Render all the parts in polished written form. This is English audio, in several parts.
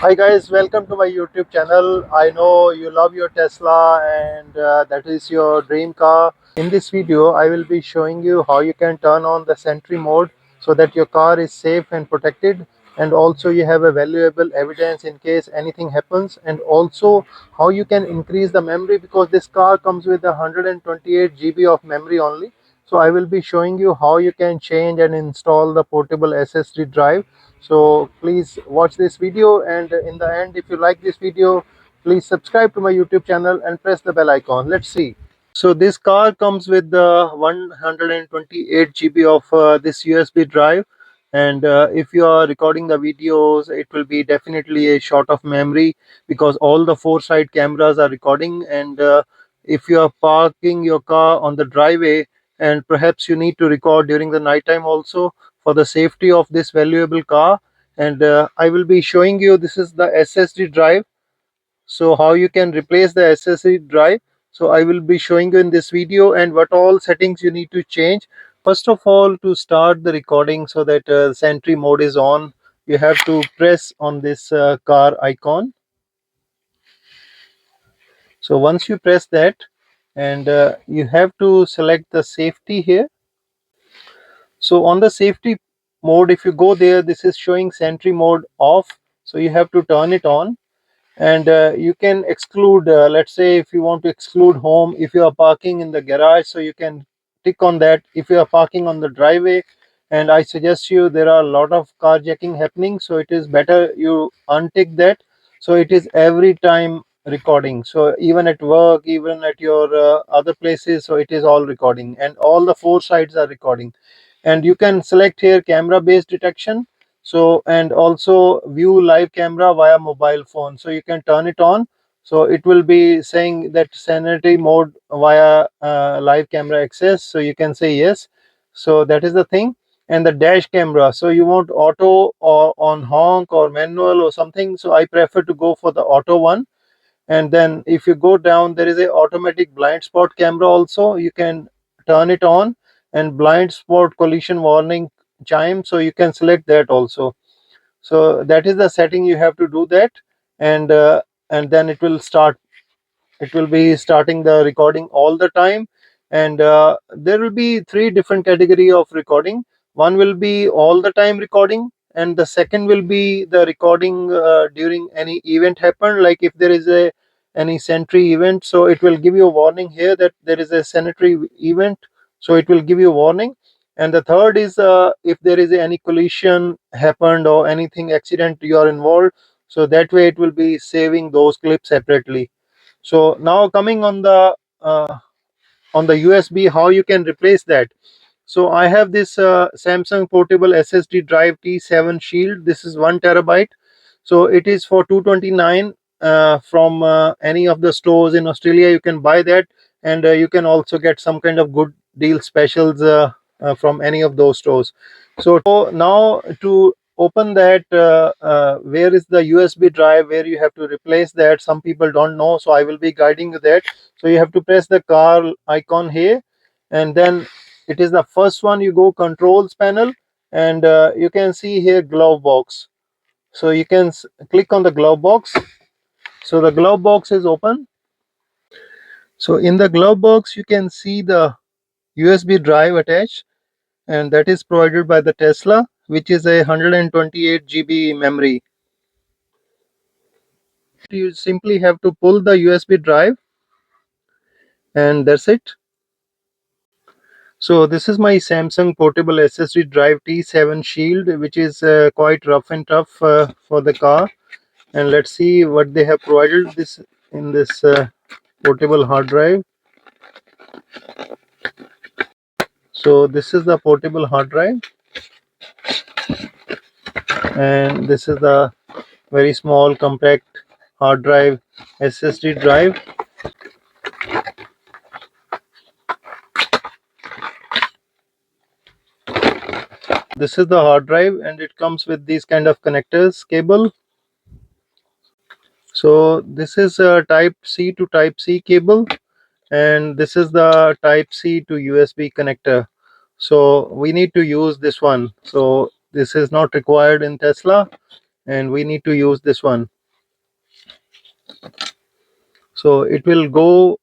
Hi guys, welcome to my YouTube channel. I know you love your Tesla and that is your dream car. In this video, I will be showing you how you can turn on the Sentry mode so that your car is safe and protected, and also you have a valuable evidence in case anything happens, and also how you can increase the memory because this car comes with 128 GB of memory only. So I will be showing you how you can change and install the portable SSD drive. So please watch this video, and in the end, if you like this video, please subscribe to my YouTube channel and press the bell icon. Let's see. So this car comes with the 128 GB of this USB drive, and if you are recording the videos, it will be definitely a short of memory because all the four side cameras are recording. And if you are parking your car on the driveway, and perhaps you need to record during the night time also for the safety of this valuable car. And I will be showing you, this is the SSD drive, so how you can replace the SSD drive. So I will be showing you in this video, and what all settings you need to change. First of all, to start the recording so that Sentry mode is on, you have to press on this car icon. So once you press that, and you have to select the safety here. So on the safety mode, if you go there, this is showing Sentry mode off, so you have to turn it on. And you can exclude, let's say if you want to exclude home, if you are parking in the garage, so you can tick on that. If you are parking on the driveway, and I suggest you, there are a lot of carjacking happening, so it is better you untick that, so it is every time recording. So even at work, even at your other places, so it is all recording and all the four sides are recording. And you can select here camera based detection, so and also view live camera via mobile phone, so you can turn it on. So it will be saying that sanity mode via live camera access, so you can say yes. So that is the thing. And the dash camera, so you want auto or on honk or manual or something, so I prefer to go for the auto one. And then if you go down, there is a automatic blind spot camera also, you can turn it on. And blind spot collision warning chime, so you can select that also. So that is the setting, you have to do that. And and then it will be starting the recording all the time. And there will be three different category of recording. One will be all the time recording, and the second will be the recording during any event happen, like if there is a any Sentry event, so it will give you a warning here that there is a Sentry event, so it will give you a warning. And the third is if there is any collision happened or anything accident you are involved, so that way it will be saving those clips separately. So now coming on the USB, how you can replace that. So I have this Samsung portable SSD drive T7 Shield. This is 1 TB. So it is for 229 from any of the stores in Australia. You can buy that, and you can also get some kind of good deal specials from any of those stores. So now to open that, where is the USB drive where you have to replace that? Some people don't know, so I will be guiding you that. So you have to press the car icon here, and then it is the first one, you go controls panel, and you can see here glove box. So you can click on the glove box. So the glove box is open. So in the glove box you can see the USB drive attached, and that is provided by the Tesla, which is a 128 GB memory. You simply have to pull the USB drive, and that's it. So this is my Samsung portable SSD drive T7 Shield, which is quite rough and tough for the car. And let's see what they have provided this in this portable hard drive. So this is the portable hard drive, and this is the very small compact hard drive SSD drive. This is the hard drive, and it comes with these kind of connectors cable. So this is a type C to type C cable, and this is the type C to USB connector. So we need to use this one, so this is not required in Tesla. and we need to use this one. So it will go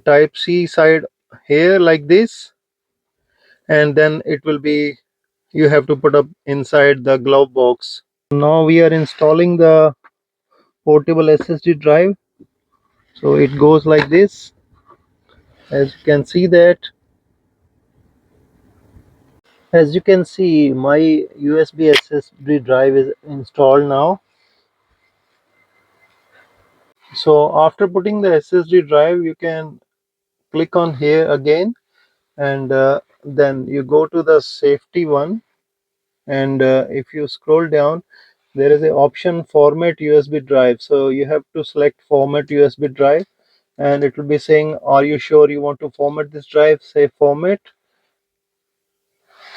type C side here like this, and then it will be, you have to put up inside the glove box. Now we are installing the portable SSD drive. So it goes like this, as you can see that. As you can see, my USB SSD drive is installed now. So after putting the SSD drive, you can click on here again, and then you go to the safety one, and if you scroll down, there is an option format USB drive. So you have to select format USB drive, and it will be saying, are you sure you want to format this drive? Say format.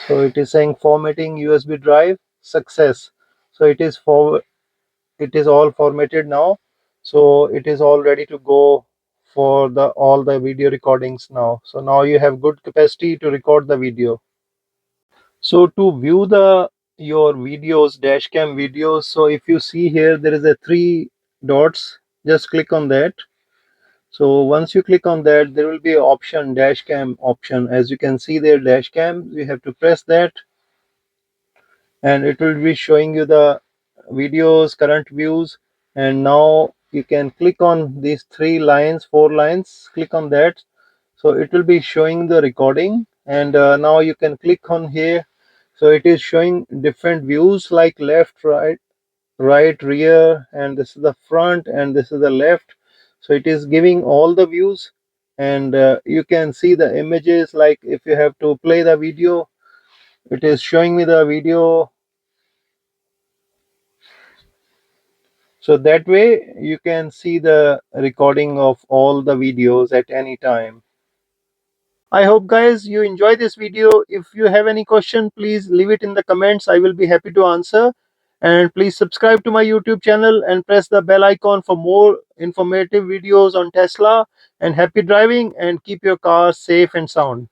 So it is saying formatting USB drive success. So it is all formatted now. So it is all ready to go for the all the video recordings now. So now you have good capacity to record the video. So to view the your videos, dash cam videos, so if you see here, there is a three dots. Just click on that. So once you click on that, there will be an option, dash cam option. As you can see there, dash cam, you have to press that, and it will be showing you the videos, current views. And now you can click on these three lines, four lines, click on that. So it will be showing the recording, and now you can click on here. So it is showing different views like left, right, rear, and this is the front, and this is the left. So it is giving all the views, and you can see the images. Like if you have to play the video, it is showing me the video. So that way you can see the recording of all the videos at any time. I hope guys you enjoy this video. If you have any question, please leave it in the comments. I will be happy to answer. And please subscribe to my YouTube channel and press the bell icon for more informative videos on Tesla. And happy driving, and keep your car safe and sound.